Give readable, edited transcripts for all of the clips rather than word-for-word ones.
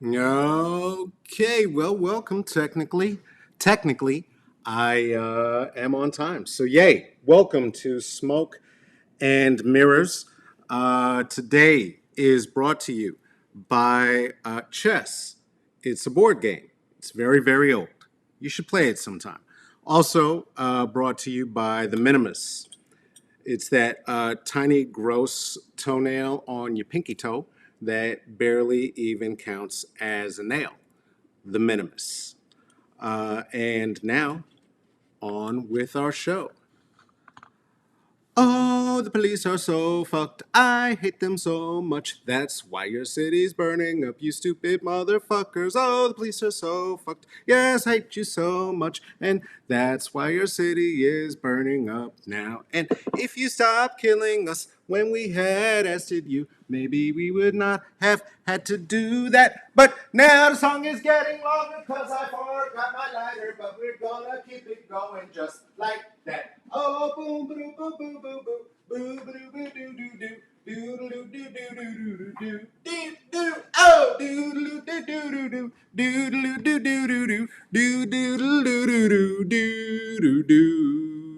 Okay, well, welcome. Technically, I am on time. So, yay! Welcome to Smoke and Mirrors. Today is brought to you by Chess. It's a board game. It's very, very old. You should play it sometime. Also, brought to you by The Minimus. It's that tiny, gross toenail on your pinky toe that barely even counts as a nail. The Minimus. And now, on with our show. Oh, the police are so fucked. I hate them so much. That's why your city's burning up, you stupid motherfuckers. Oh, the police are so fucked. Yes, I hate you so much. And that's why your city is burning up now. And if you stop killing us when we had arrested you, maybe we would not have had to do that. But now the song is getting longer because I forgot my lighter, but we're gonna keep it going just like that. Oh, boom, boom, boom, boom, boom, boom, boom, boom, boom, doo, doo, doo. Doodle doo doo doo doo doo doo oh doodle doo doo doo doodle doo doo doo doo doodle doo doo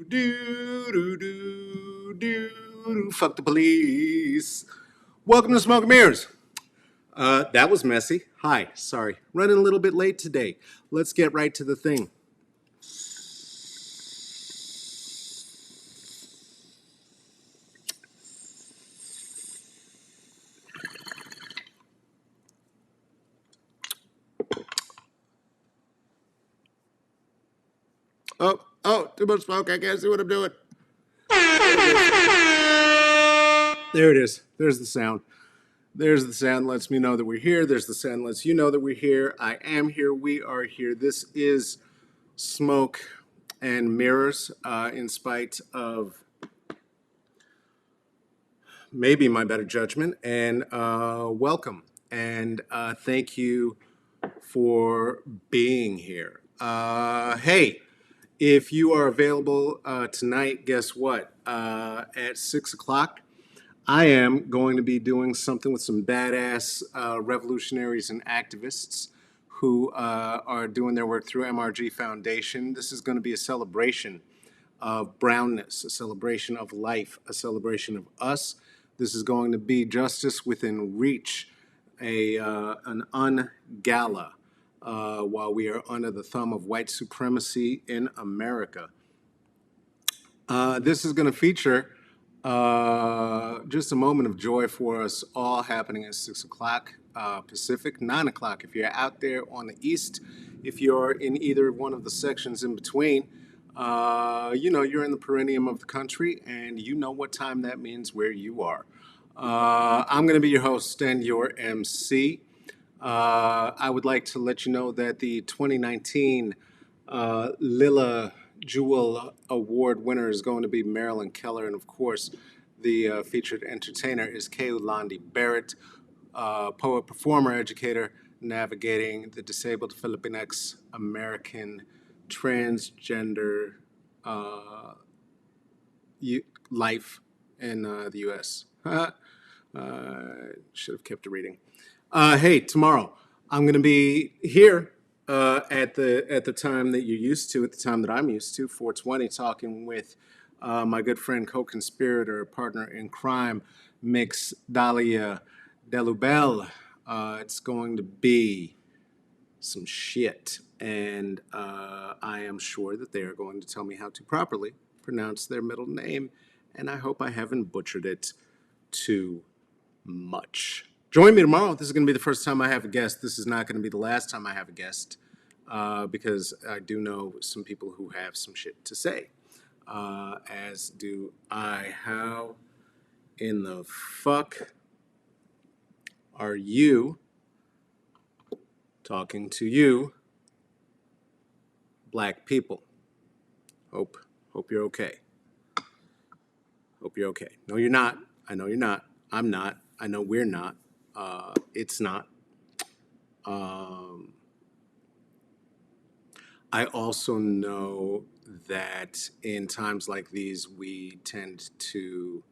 doo doo doo doo. Fuck the police. Welcome to Smoke and Mirrors. That was messy. Hi, sorry. Running a little bit late today. Let's get right to the thing. Oh, too much smoke. I can't see what I'm doing. There it is. There's the sound. There's the sound lets me know that we're here. There's the sound lets you know that we're here. I am here. We are here. This is Smoke and Mirrors, in spite of maybe my better judgment. And welcome. And thank you for being here. Hey, if you are available tonight, guess what? At 6 o'clock, I am going to be doing something with some badass revolutionaries and activists who are doing their work through MRG Foundation. This is going to be a celebration of brownness, a celebration of life, a celebration of us. This is going to be justice within reach, an ungala while we are under the thumb of white supremacy in America. This is going to feature just a moment of joy for us all happening at 6 o'clock Pacific, 9 o'clock. If you're out there on the East, if you're in either one of the sections in between, you're in the perineum of the country and you know what time that means where you are. I'm going to be your host and your MC. I would like to let you know that the 2019 Lilla Jewel Award winner is going to be Marilyn Keller, and of course, the featured entertainer is Keulandi Barrett, poet, performer, educator, navigating the disabled Filipinx American transgender life in the U.S. Should have kept a reading. Hey, tomorrow I'm going to be here at the time that you're used to, at the time that I'm used to, 420, talking with my good friend, co-conspirator, partner in crime, Mix Dalia Delubel. It's going to be some shit, and I am sure that they are going to tell me how to properly pronounce their middle name, and I hope I haven't butchered it too much. Join me tomorrow. This is going to be the first time I have a guest. This is not going to be the last time I have a guest because I do know some people who have some shit to say, as do I. How in the fuck are you talking to you, black people? Hope you're okay. Hope you're okay. No, you're not. I know you're not. I'm not. I know we're not. It's not. I also know that in times like these, we tend to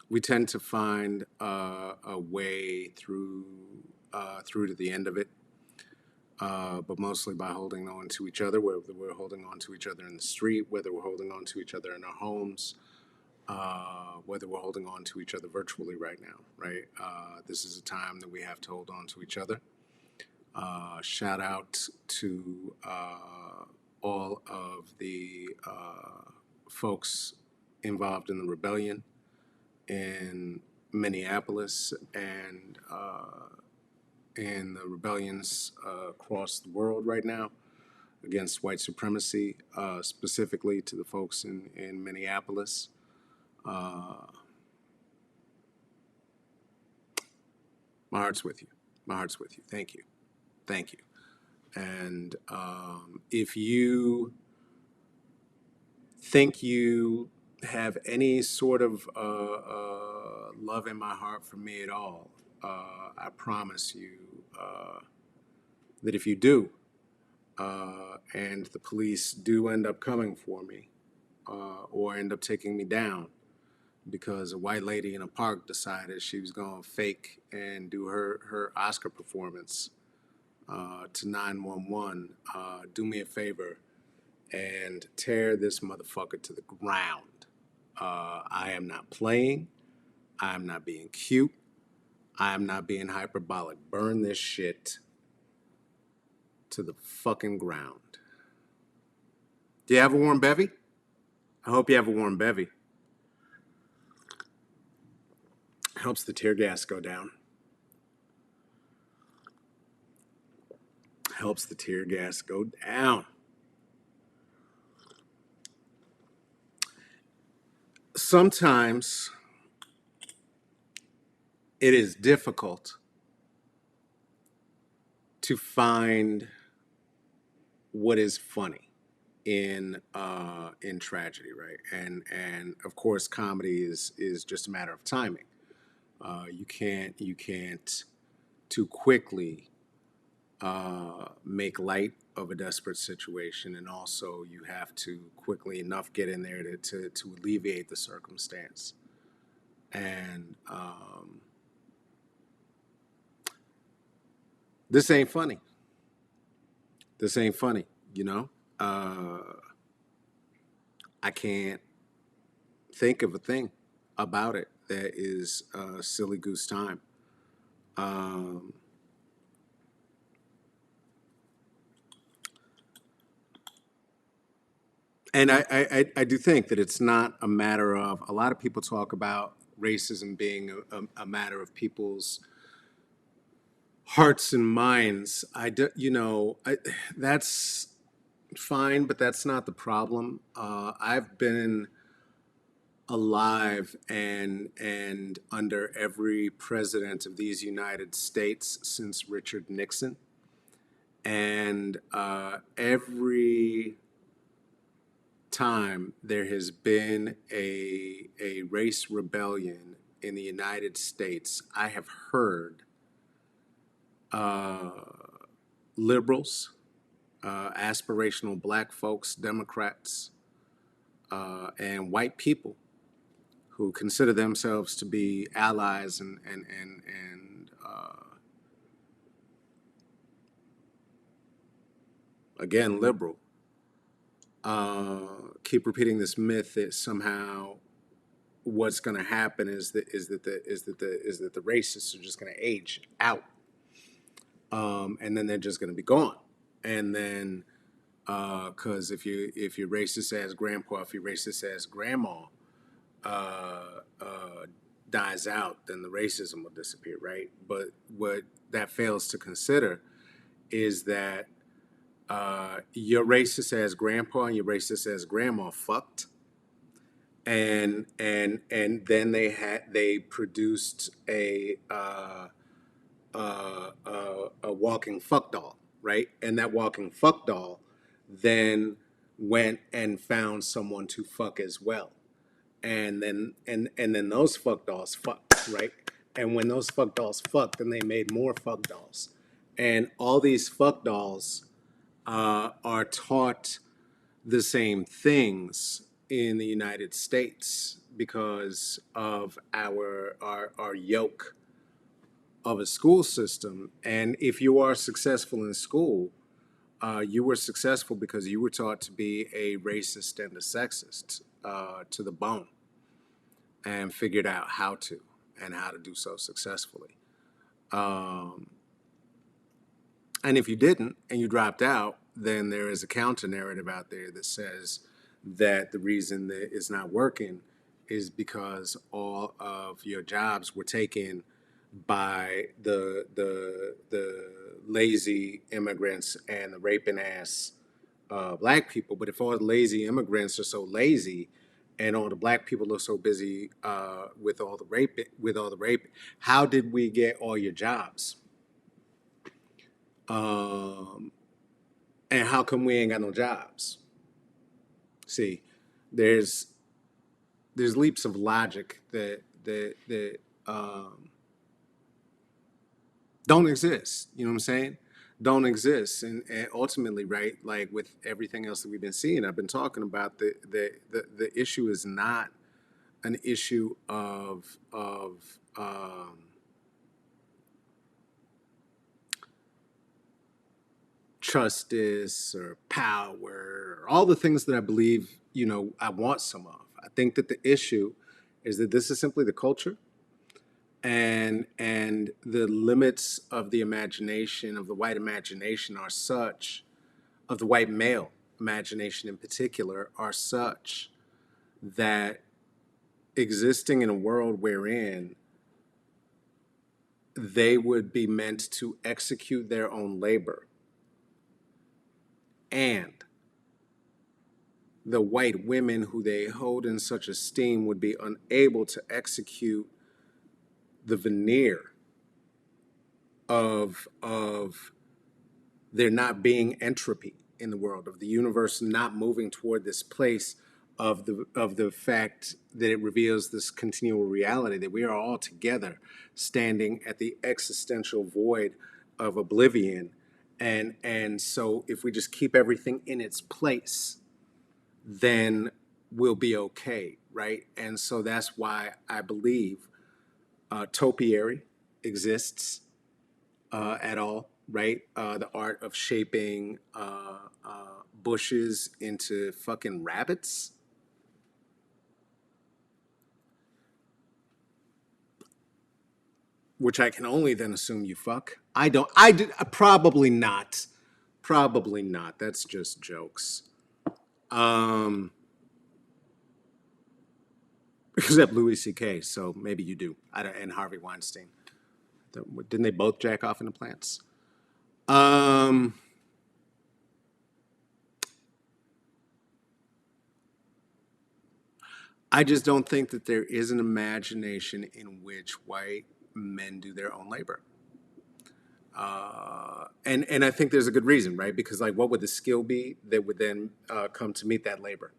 we tend to find a way through to the end of it, but mostly by holding on to each other, whether we're holding on to each other in the street, whether we're holding on to each other in our homes, whether we're holding on to each other virtually right now, right? This is a time that we have to hold on to each other. Shout out to all of the folks involved in the rebellion in Minneapolis and the rebellions across the world right now against white supremacy, specifically to the folks in Minneapolis. My heart's with you. My heart's with you. Thank you. Thank you. And if you think you have any sort of love in my heart for me at all, I promise you that if you do, and the police do end up coming for me, or end up taking me down because a white lady in a park decided she was going to fake and do her Oscar performance to 911, do me a favor and tear this motherfucker to the ground. I am not playing. I am not being cute. I am not being hyperbolic. Burn this shit to the fucking ground. Do you have a warm bevy? I hope you have a warm bevy. Helps the tear gas go down. Helps the tear gas go down. Sometimes it is difficult to find what is funny in tragedy, right? And of course, comedy is just a matter of timing. You can't too quickly make light of a desperate situation, and also you have to quickly enough get in there to alleviate the circumstance. And this ain't funny. This ain't funny, you know? I can't think of a thing about it that is silly goose time. And I do think that it's not a matter of, a lot of people talk about racism being a matter of people's hearts and minds. That's fine, but that's not the problem. I've been alive and under every president of these United States since Richard Nixon, and every time there has been a race rebellion in the United States, I have heard liberals, aspirational black folks, Democrats, and white people who consider themselves to be allies and again liberal, keep repeating this myth that somehow what's going to happen is that the racists are just going to age out, and then they're just going to be gone, and then because if you're racist as grandpa, if you're racist as grandma dies out, then the racism will disappear, right? But what that fails to consider is that your racist as grandpa and your racist as grandma fucked, and then they produced a walking fuck doll, right? And that walking fuck doll then went and found someone to fuck as well, and then those fuck dolls fucked, right? And when those fuck dolls fucked, then they made more fuck dolls, and all these fuck dolls are taught the same things in the United States. because of our yoke of a school system. And if you are successful in school, you were successful because you were taught to be a racist and a sexist to the bone, and figured out how to, and how to do so successfully. Um, and if you didn't and you dropped out, then there is a counter narrative out there that says that the reason that it's not working is because all of your jobs were taken by the lazy immigrants and the raping ass black people. But if all the lazy immigrants are so lazy, and all the black people are so busy with all the rape, how did we get all your jobs? Um, and how come we ain't got no jobs? See, there's there's leaps of logic that don't exist. You know what I'm saying? Don't exist, and ultimately, right? Like with everything else that we've been seeing, I've been talking about the issue is not an issue of justice or power, or all the things that I believe, I want some of. I think that the issue is that this is simply the culture, and the limits of the imagination, of the white imagination, are such, of the white male imagination in particular, are such that existing in a world wherein they would be meant to execute their own labor, and the white women who they hold in such esteem would be unable to execute the veneer of there not being entropy in the world, of the universe not moving toward this place of the fact that it reveals this continual reality that we are all together standing at the existential void of oblivion. And so if we just keep everything in its place, then we'll be okay, right? And so that's why I believe topiary exists at all, right? The art of shaping bushes into fucking rabbits, which I can only then assume you fuck. I don't. I did. Probably not. Probably not. That's just jokes. Um, except Louis C.K. So maybe you do. I don't, and Harvey Weinstein. Didn't they both jack off in the plants? Um, I just don't think that there is an imagination in which white men do their own labor. And I think there's a good reason, right? Because like, what would the skill be that would then come to meet that labor?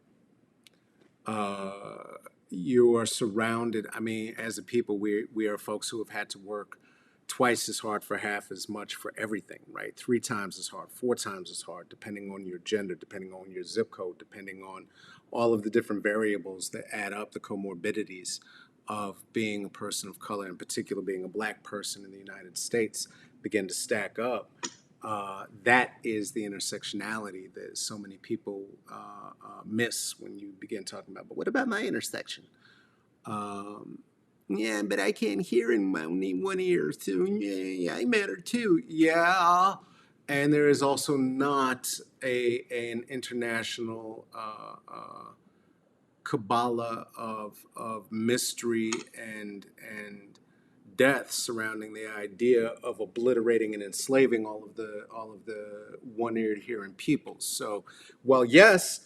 You are surrounded. I mean, as a people, we are folks who have had to work twice as hard for half as much for everything, right? Three times as hard, four times as hard, depending on your gender, depending on your zip code, depending on all of the different variables that add up the comorbidities of being a person of color, in particular being a black person in the United States, begin to stack up. That is the intersectionality that so many people miss when you begin talking about, but what about my intersection? Um, yeah, but I can't hear in my one ear, so yeah, I matter too. Yeah, and there is also not an international Kabbalah of mystery and death surrounding the idea of obliterating and enslaving all of the one-eared hearing peoples. So, yes,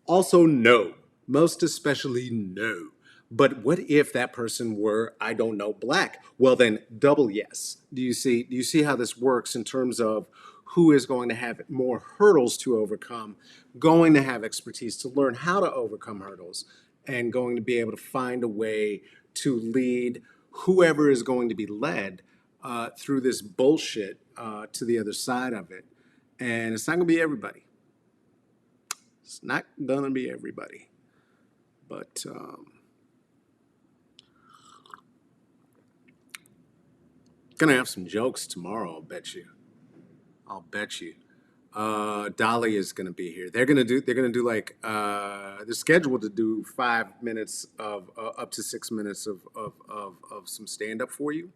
also no, most especially no. But what if that person were, I don't know, black? Well, then double yes. Do you see how this works in terms of who is going to have more hurdles to overcome, going to have expertise to learn how to overcome hurdles, and going to be able to find a way to lead whoever is going to be led through this bullshit to the other side of it. And it's not going to be everybody. It's not going to be everybody. But gonna have some jokes tomorrow. I'll bet you. I'll bet you. Dolly is gonna be here. They're gonna do like they're scheduled to do 5 minutes of up to 6 minutes of some stand up for you.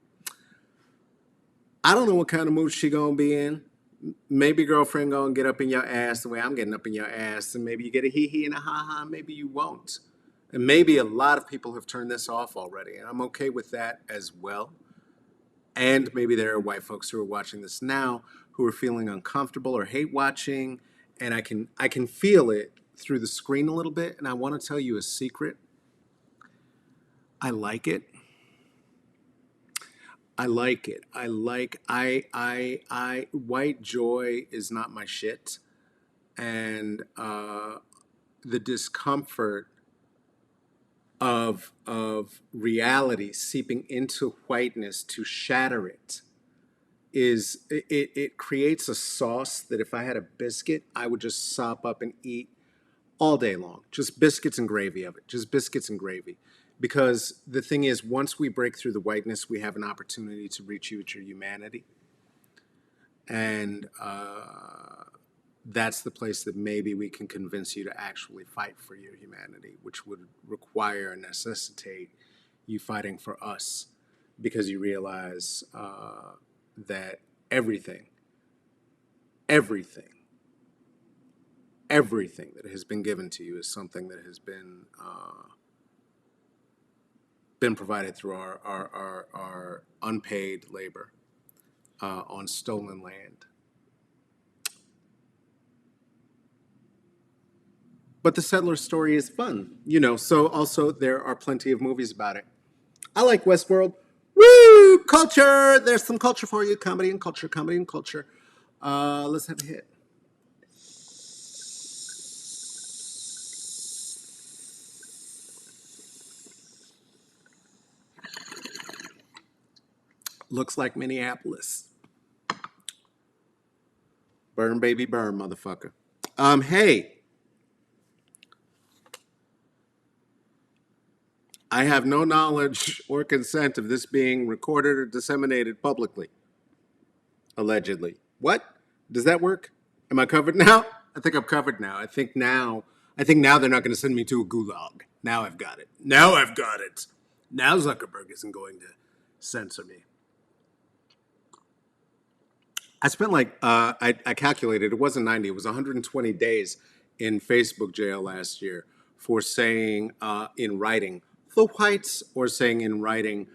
I don't know what kind of mood she gonna be in. Maybe girlfriend gonna get up in your ass the way I'm getting up in your ass, and maybe you get a hee hee and a ha ha. Maybe you won't, and maybe a lot of people have turned this off already, and I'm okay with that as well. And maybe there are white folks who are watching this now who are feeling uncomfortable or hate watching, and I can feel it through the screen a little bit. And I want to tell you a secret. I like it. I like it. I white joy is not my shit, and the discomfort of reality seeping into whiteness to shatter it it creates a sauce that if I had a biscuit, I would just sop up and eat all day long. Just biscuits and gravy of it. Just biscuits and gravy. Because the thing is, once we break through the whiteness, we have an opportunity to reach you with your humanity. And that's the place that maybe we can convince you to actually fight for your humanity, which would require and necessitate you fighting for us because you realize that everything, everything, everything that has been given to you is something that has been provided through our unpaid labor on stolen land. But the settler story is fun, so also there are plenty of movies about it. I like Westworld. Woo! Culture! There's some culture for you. Comedy and culture, comedy and culture. Let's have a hit. Looks like Minneapolis. Burn, baby, burn, motherfucker. Hey. I have no knowledge or consent of this being recorded or disseminated publicly. Allegedly. What? Does that work? Am I covered now? I think I'm covered now. I think now they're not going to send me to a gulag. Now I've got it. Now I've got it. Now Zuckerberg isn't going to censor me. I spent I calculated, it wasn't 90, it was 120 days in Facebook jail last year for saying in writing, the whites, or saying in writing,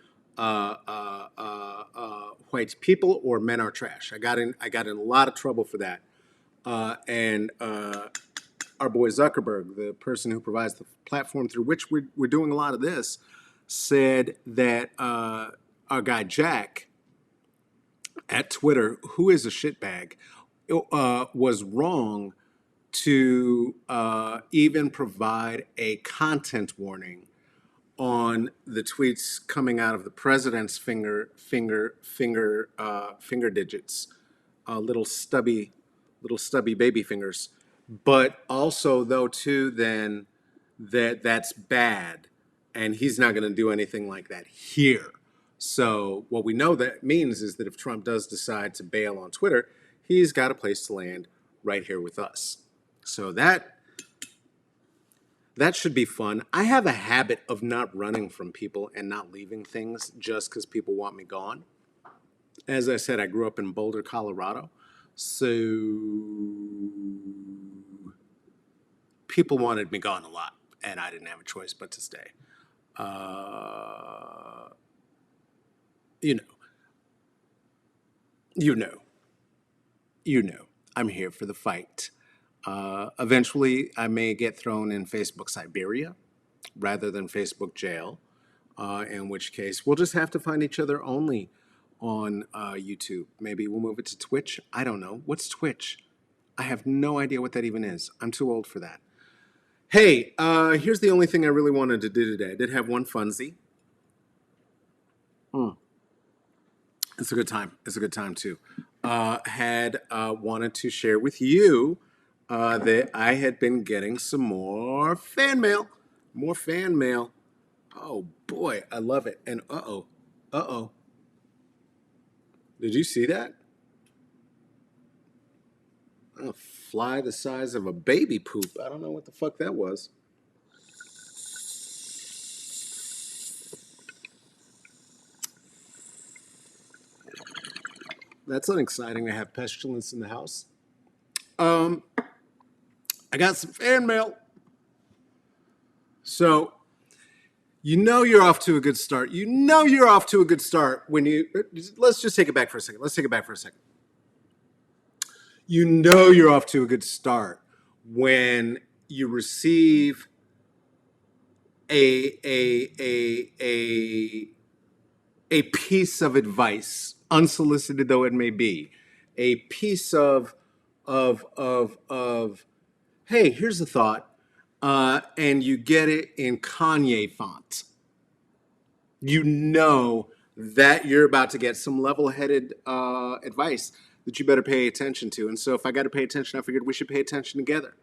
white people or men are trash. I got in a lot of trouble for that. And our boy Zuckerberg, the person who provides the platform through which we're doing a lot of this, said that our guy Jack at Twitter, who is a shitbag, was wrong to even provide a content warning on the tweets coming out of the president's finger digits, little stubby baby fingers. But also, though, too, then that's bad, and he's not going to do anything like that here. So what we know that means is that if Trump does decide to bail on Twitter, he's got a place to land right here with us. So that should be fun. I have a habit of not running from people and not leaving things just because people want me gone. As I said, I grew up in Boulder, Colorado. So people wanted me gone a lot, and I didn't have a choice but to stay. You know, I'm here for the fight. Eventually, I may get thrown in Facebook Siberia rather than Facebook jail, in which case we'll just have to find each other only on YouTube. Maybe we'll move it to Twitch. I don't know. What's Twitch? I have no idea what that even is. I'm too old for that. Hey, here's the only thing I really wanted to do today. I did have one funsie. It's a good time. It's a good time, too. Had wanted to share with you that I had been getting some more fan mail. More fan mail. Oh boy, I love it. And uh oh. Did you see that? A fly the size of a baby poop. I don't know what the fuck that was. That's unexciting to have pestilence in the house. Um, I got some fan mail. So, you know you're off to a good start. You know you're off to a good start when you. Let's just take it back for a second. Let's take it back for a second. You know you're off to a good start when you receive a a piece of advice, unsolicited though it may be, a piece of hey, here's a thought, and you get it in Kanye font. You know that you're about to get some level-headed advice that you better pay attention to. And so, if I got to pay attention, I figured we should pay attention together.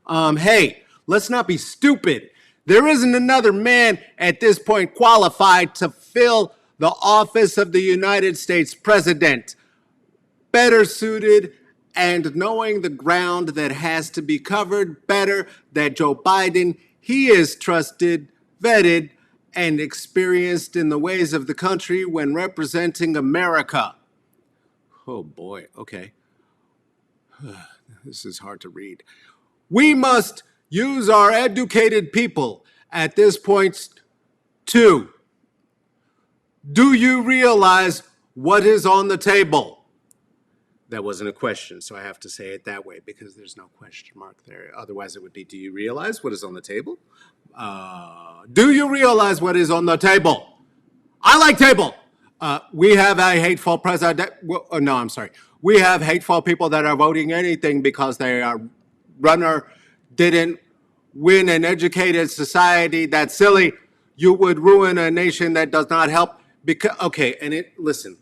Hey, let's not be stupid. There isn't another man at this point qualified to fill the office of the United States president better suited and knowing the ground that has to be covered better than Joe Biden. He is trusted, vetted, and experienced in the ways of the country when representing America. Oh boy, okay. This is hard to read. We must use our educated people at this point too. Do you realize what is on the table? That wasn't a question, so I have to say it that way because there's no question mark there. Otherwise, it would be, do you realize what is on the table? Do you realize what is on the table? I like table. We have a hateful president. Well, no, I'm sorry. We have hateful people that are voting anything because their runner didn't win an educated society. That's silly. You would ruin a nation that does not help. Because okay, and it listen.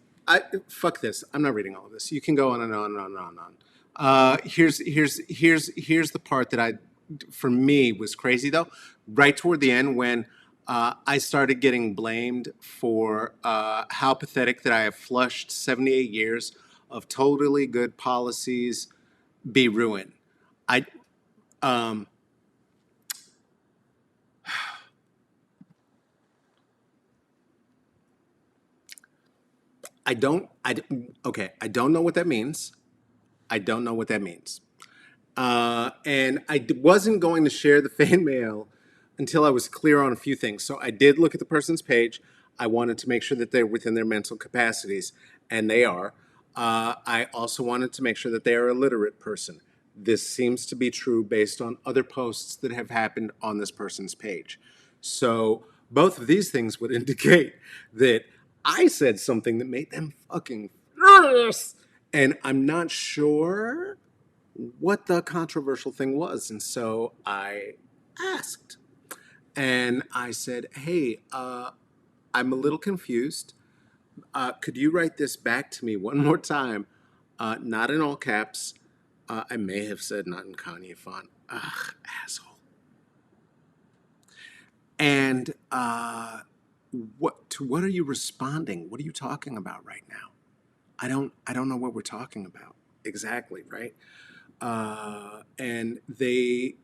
Fuck this. I'm not reading all of this. You can go on and on and on and on and on. Here's the part that for me was crazy though. Right toward the end when I started getting blamed for how pathetic that I have flushed 78 years of totally good policies be ruined. I um, I don't I okay, I don't know what that means. I don't know what that means. And wasn't going to share the fan mail until I was clear on a few things. So I did look at the person's page. I wanted to make sure that they're within their mental capacities, and they are. I also wanted to make sure that they are a literate person. This seems to be true based on other posts that have happened on this person's page. So both of these things would indicate that I said something that made them fucking furious. And I'm not sure what the controversial thing was. And so I asked. And I said, hey, I'm a little confused. Could you write this back to me one more time? Not in all caps. I may have said not in Kanye font. Ugh, asshole. And what are you responding? What are you talking about right now? I don't know what we're talking about exactly, right? And they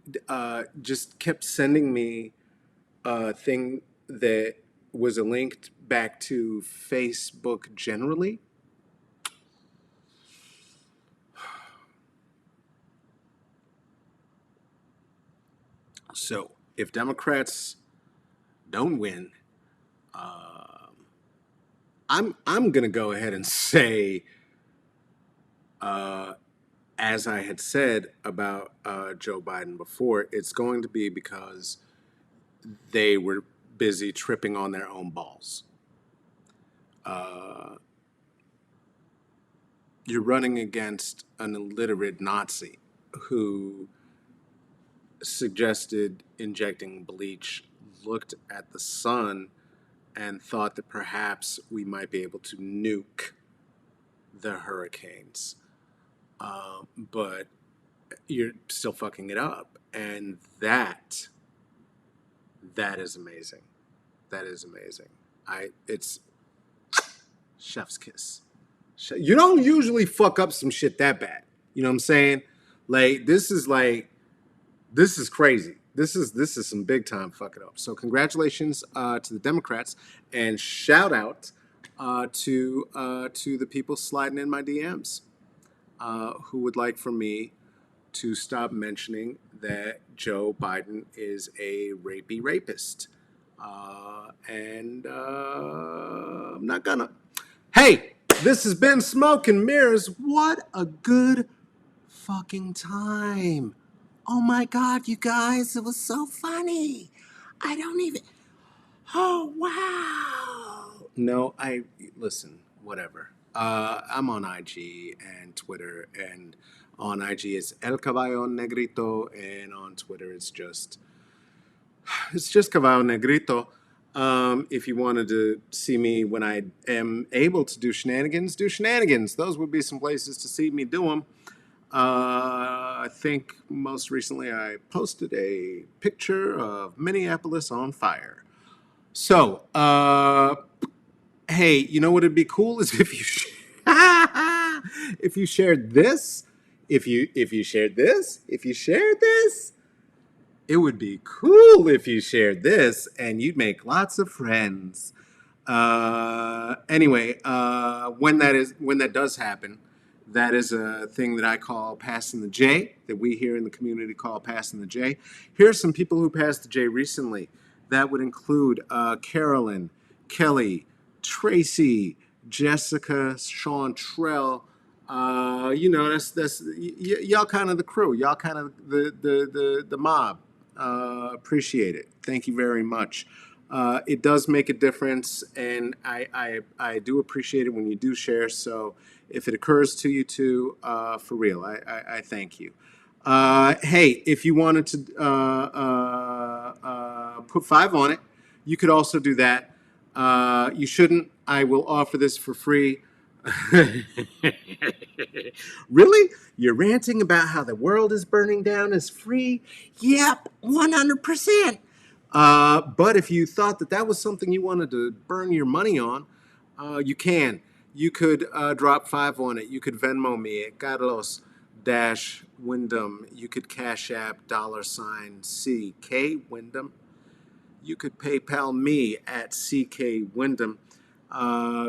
just kept sending me a thing that was a link back to Facebook generally. So if Democrats don't win, I'm gonna go ahead and say, as I had said about Joe Biden before, it's going to be because they were busy tripping on their own balls. You're running against an illiterate Nazi who suggested injecting bleach, looked at the sun, and thought that perhaps we might be able to nuke the hurricanes. But you're still fucking it up. And That is amazing. That is amazing. It's chef's kiss. You don't usually fuck up some shit that bad. You know what I'm saying? This is crazy. This is some big time fucking up. So congratulations to the Democrats, and shout out to the people sliding in my DMs who would like for me to stop mentioning that Joe Biden is a rapey rapist. And I'm not gonna. Hey, this has been Smoke and Mirrors. What a good fucking time. Oh my God, you guys, it was so funny. I don't even. Oh, wow. No, listen, whatever. I'm on IG and Twitter, and on IG it's El Caballo Negrito, and on Twitter it's just Caballo Negrito. If you wanted to see me when I am able to do shenanigans, do shenanigans. Those would be some places to see me do them. I think most recently I posted a picture of Minneapolis on fire. So, hey, you know what would be cool is if you if you shared this, if you shared this, if you shared this, it would be cool if you shared this, and you'd make lots of friends. Anyway, when that does happen, that is a thing that I call passing the J, that we here in the community call passing the J. Here are some people who passed the J recently. That would include Carolyn, Kelly, Tracy, Jessica, Chantrell. That's y'all kind of the crew. Y'all kind of the mob. Appreciate it. Thank you very much. It does make a difference, and I do appreciate it when you do share. So if it occurs to you too, for real, I thank you. Hey, if you wanted to put 5 on it, you could also do that. You shouldn't. I will offer this for free. Really? You're ranting about how the world is burning down is free? Yep, 100%. But if you thought that was something you wanted to burn your money on, you can. You could drop 5 on it. You could Venmo me at Carlos Wyndham. You could Cash App $CK Wyndham. You could PayPal me at CK Wyndham.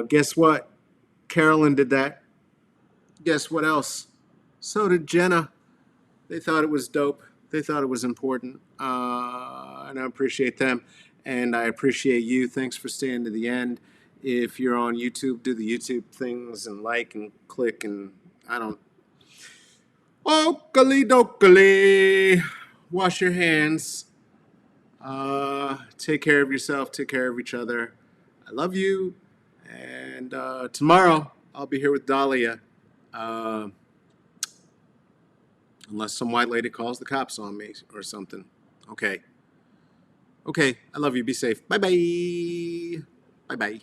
Guess what? Carolyn did that. Guess what else? So did Jenna. They thought it was dope. They thought it was important. And I appreciate them. And I appreciate you. Thanks for staying to the end. If you're on YouTube, do the YouTube things and like and click, and I don't. Oakley dokley. Wash your hands. Take care of yourself. Take care of each other. I love you. And tomorrow I'll be here with Dahlia. Unless some white lady calls the cops on me or something. Okay. I love you. Be safe. Bye-bye. Bye-bye.